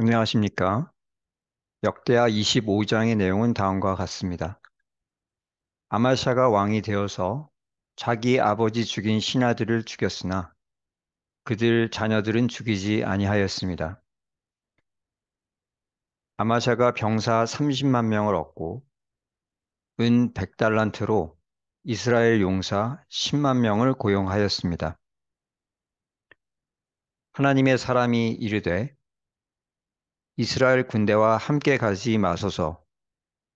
안녕하십니까? 역대하 25장의 내용은 다음과 같습니다. 아마샤가 왕이 되어서 자기 아버지 죽인 신하들을 죽였으나 그들 자녀들은 죽이지 아니하였습니다. 아마샤가 병사 30만 명을 얻고 은 100달란트로 이스라엘 용사 10만 명을 고용하였습니다. 하나님의 사람이 이르되 이스라엘 군대와 함께 가지 마소서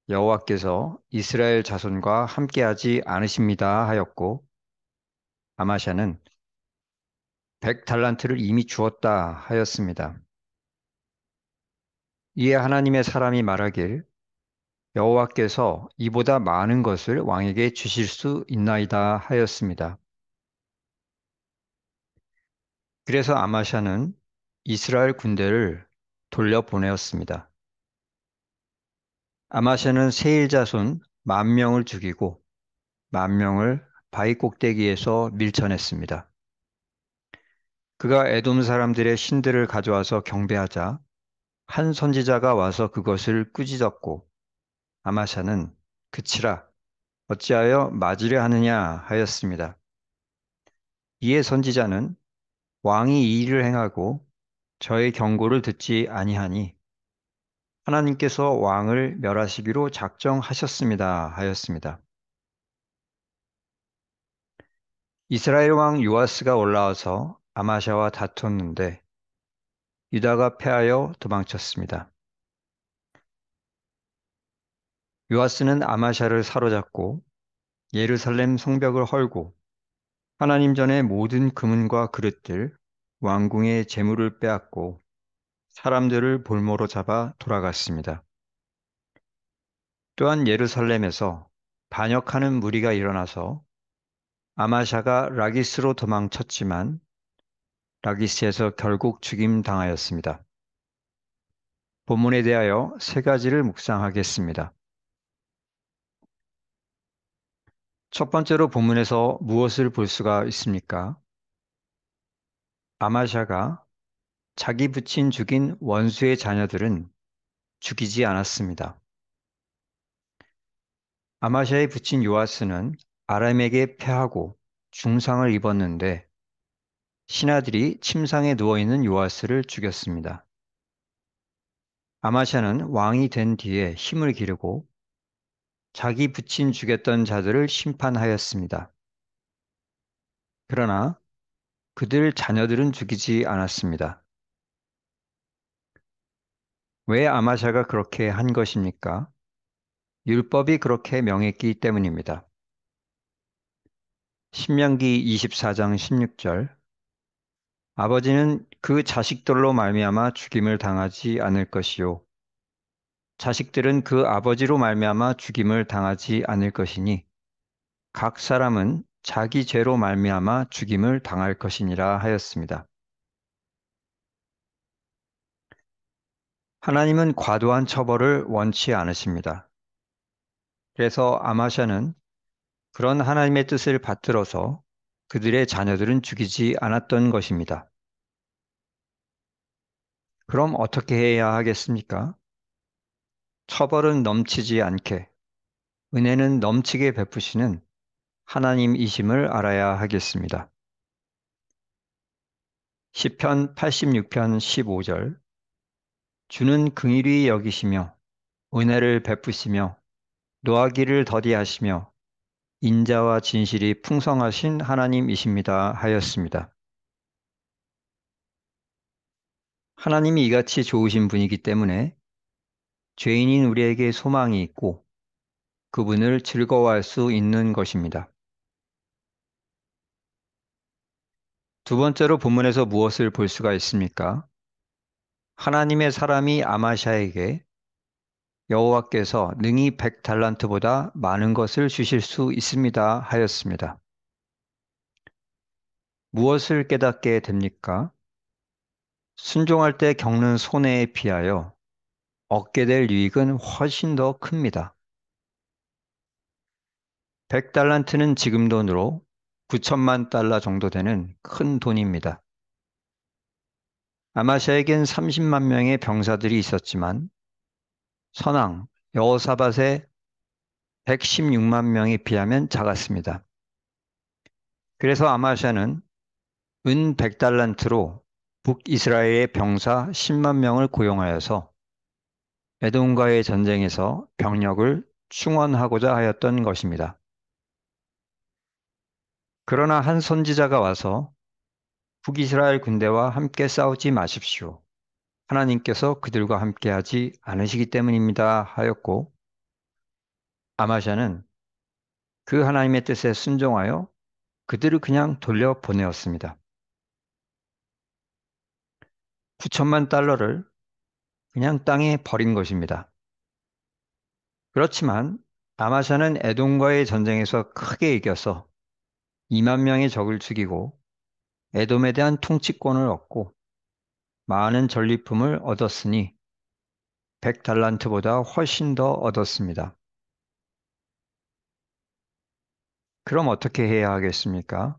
여호와께서 이스라엘 자손과 함께하지 않으십니다 하였고 아마샤는 100달란트를 이미 주었다 하였습니다. 이에 하나님의 사람이 말하길 여호와께서 이보다 많은 것을 왕에게 주실 수 있나이다 하였습니다. 그래서 아마샤는 이스라엘 군대를 돌려보내었습니다. 아마샤는 세일 자손 10,000명을 죽이고 10,000명을 바위 꼭대기에서 밀쳐냈습니다. 그가 에돔 사람들의 신들을 가져와서 경배하자 한 선지자가 와서 그것을 꾸짖었고 아마샤는 그치라 어찌하여 맞으려 하느냐 하였습니다. 이에 선지자는 왕이 이 일을 행하고 저의 경고를 듣지 아니하니 하나님께서 왕을 멸하시기로 작정하셨습니다 하였습니다. 이스라엘 왕 요아스가 올라와서 아마샤와 다퉜는데 유다가 패하여 도망쳤습니다. 요아스는 아마샤를 사로잡고 예루살렘 성벽을 헐고 하나님 전에 모든 금은과 그릇들, 왕궁의 재물을 빼앗고 사람들을 볼모로 잡아 돌아갔습니다. 또한 예루살렘에서 반역하는 무리가 일어나서 아마샤가 라기스로 도망쳤지만 라기스에서 결국 죽임 당하였습니다. 본문에 대하여 세 가지를 묵상하겠습니다. 첫 번째로 본문에서 무엇을 볼 수가 있습니까? 아마샤가 자기 부친 죽인 원수의 자녀들은 죽이지 않았습니다. 아마샤의 부친 요아스는 아람에게 패하고 중상을 입었는데 신하들이 침상에 누워있는 요아스를 죽였습니다. 아마샤는 왕이 된 뒤에 힘을 기르고 자기 부친 죽였던 자들을 심판하였습니다. 그러나 그들 자녀들은 죽이지 않았습니다. 왜 아마샤가 그렇게 한 것입니까? 율법이 그렇게 명했기 때문입니다. 신명기 24장 16절 아버지는 그 자식들로 말미암아 죽임을 당하지 않을 것이요 자식들은 그 아버지로 말미암아 죽임을 당하지 않을 것이니 각 사람은 자기 죄로 말미암아 죽임을 당할 것이니라 하였습니다. 하나님은 과도한 처벌을 원치 않으십니다. 그래서 아마샤는 그런 하나님의 뜻을 받들어서 그들의 자녀들은 죽이지 않았던 것입니다. 그럼 어떻게 해야 하겠습니까? 처벌은 넘치지 않게, 은혜는 넘치게 베푸시는 하나님이심을 알아야 하겠습니다. 시편 86편 15절 주는 긍휼히 여기시며 은혜를 베푸시며 노하기를 더디하시며 인자와 진실이 풍성하신 하나님이십니다 하였습니다. 하나님이 이같이 좋으신 분이기 때문에 죄인인 우리에게 소망이 있고 그분을 즐거워할 수 있는 것입니다. 두 번째로 본문에서 무엇을 볼 수가 있습니까? 하나님의 사람이 아마샤에게 여호와께서 능히 100달란트보다 많은 것을 주실 수 있습니다 하였습니다. 무엇을 깨닫게 됩니까? 순종할 때 겪는 손해에 비하여 얻게 될 유익은 훨씬 더 큽니다. 100달란트는 지금 돈으로 9천만 달러 정도 되는 큰 돈입니다. 아마샤에겐 30만 명의 병사들이 있었지만 선왕 여호사밧의 116만 명에 비하면 작았습니다. 그래서 아마샤는 은 100달란트로 북이스라엘의 병사 10만 명을 고용하여서 에돔과의 전쟁에서 병력을 충원하고자 하였던 것입니다. 그러나 한 선지자가 와서 북이스라엘 군대와 함께 싸우지 마십시오. 하나님께서 그들과 함께 하지 않으시기 때문입니다. 하였고, 아마샤는 그 하나님의 뜻에 순종하여 그들을 그냥 돌려보내었습니다. 9천만 달러를 그냥 땅에 버린 것입니다. 그렇지만 아마샤는 에돔과의 전쟁에서 크게 이겨서 2만 명의 적을 죽이고 에돔에 대한 통치권을 얻고 많은 전리품을 얻었으니 100달란트보다 훨씬 더 얻었습니다. 그럼 어떻게 해야 하겠습니까?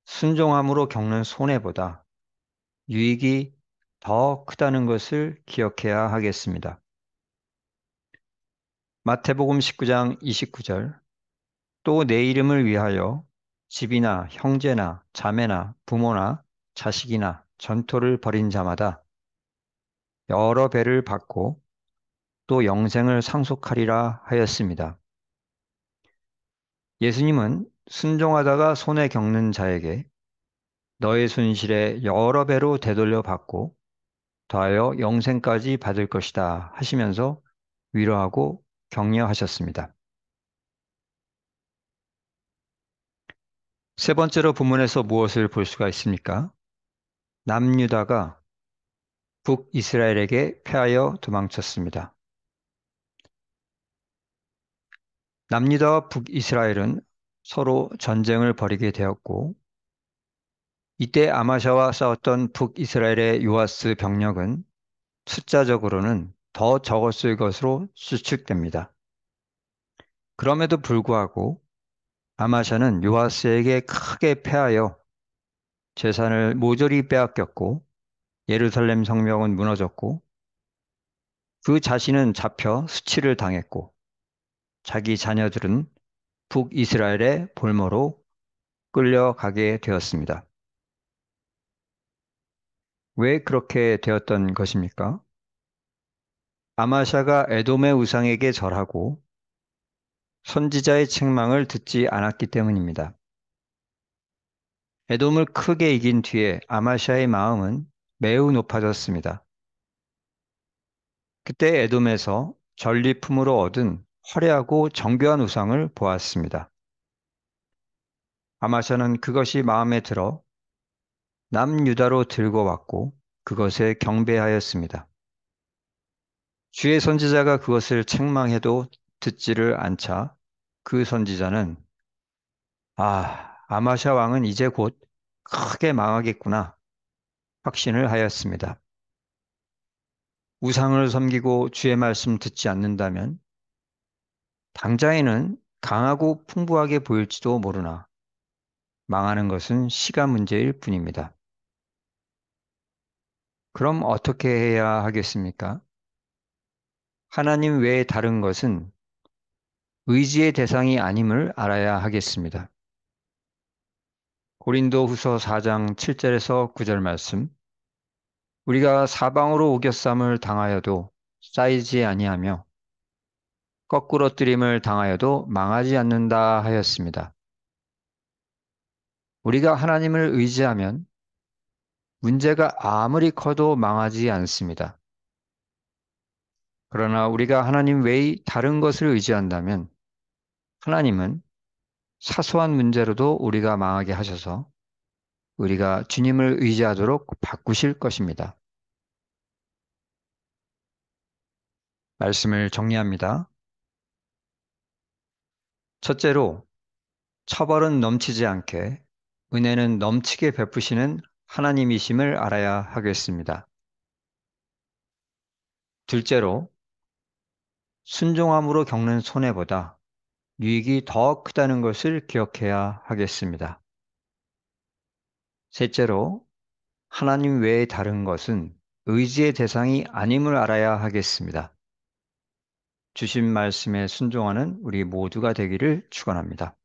순종함으로 겪는 손해보다 유익이 더 크다는 것을 기억해야 하겠습니다. 마태복음 19장 29절 또 내 이름을 위하여 집이나 형제나 자매나 부모나 자식이나 전토를 벌인 자마다 여러 배를 받고 또 영생을 상속하리라 하였습니다. 예수님은 순종하다가 손해 겪는 자에게 너의 손실에 여러 배로 되돌려 받고 더하여 영생까지 받을 것이다 하시면서 위로하고 격려하셨습니다. 세 번째로 본문에서 무엇을 볼 수가 있습니까? 남유다가 북이스라엘에게 패하여 도망쳤습니다. 남유다와 북이스라엘은 서로 전쟁을 벌이게 되었고 이때 아마샤와 싸웠던 북이스라엘의 요아스 병력은 숫자적으로는 더 적었을 것으로 추측됩니다. 그럼에도 불구하고 아마샤는 요아스에게 크게 패하여 재산을 모조리 빼앗겼고 예루살렘 성벽은 무너졌고 그 자신은 잡혀 수치를 당했고 자기 자녀들은 북이스라엘의 볼모로 끌려가게 되었습니다. 왜 그렇게 되었던 것입니까? 아마샤가 에돔의 우상에게 절하고 선지자의 책망을 듣지 않았기 때문입니다. 에돔을 크게 이긴 뒤에 아마샤의 마음은 매우 높아졌습니다. 그때 에돔에서 전리품으로 얻은 화려하고 정교한 우상을 보았습니다. 아마샤는 그것이 마음에 들어 남유다로 들고 왔고 그것에 경배하였습니다. 주의 선지자가 그것을 책망해도 듣지를 않자 그 선지자는 아마샤 왕은 이제 곧 크게 망하겠구나 확신을 하였습니다. 우상을 섬기고 주의 말씀 듣지 않는다면 당장에는 강하고 풍부하게 보일지도 모르나 망하는 것은 시간 문제일 뿐입니다. 그럼 어떻게 해야 하겠습니까? 하나님 외에 다른 것은 의지의 대상이 아님을 알아야 하겠습니다. 고린도후서 4장 7절에서 9절 말씀. 우리가 사방으로 오겨쌈을 당하여도 쌓이지 아니하며 거꾸러뜨림을 당하여도 망하지 않는다 하였습니다. 우리가 하나님을 의지하면 문제가 아무리 커도 망하지 않습니다. 그러나 우리가 하나님 외의 다른 것을 의지한다면 하나님은 사소한 문제로도 우리가 망하게 하셔서 우리가 주님을 의지하도록 바꾸실 것입니다. 말씀을 정리합니다. 첫째로, 처벌은 넘치지 않게 은혜는 넘치게 베푸시는 하나님이심을 알아야 하겠습니다. 둘째로, 순종함으로 겪는 손해보다 유익이 더 크다는 것을 기억해야 하겠습니다. 셋째로, 하나님 외에 다른 것은 의지의 대상이 아님을 알아야 하겠습니다. 주신 말씀에 순종하는 우리 모두가 되기를 축원합니다.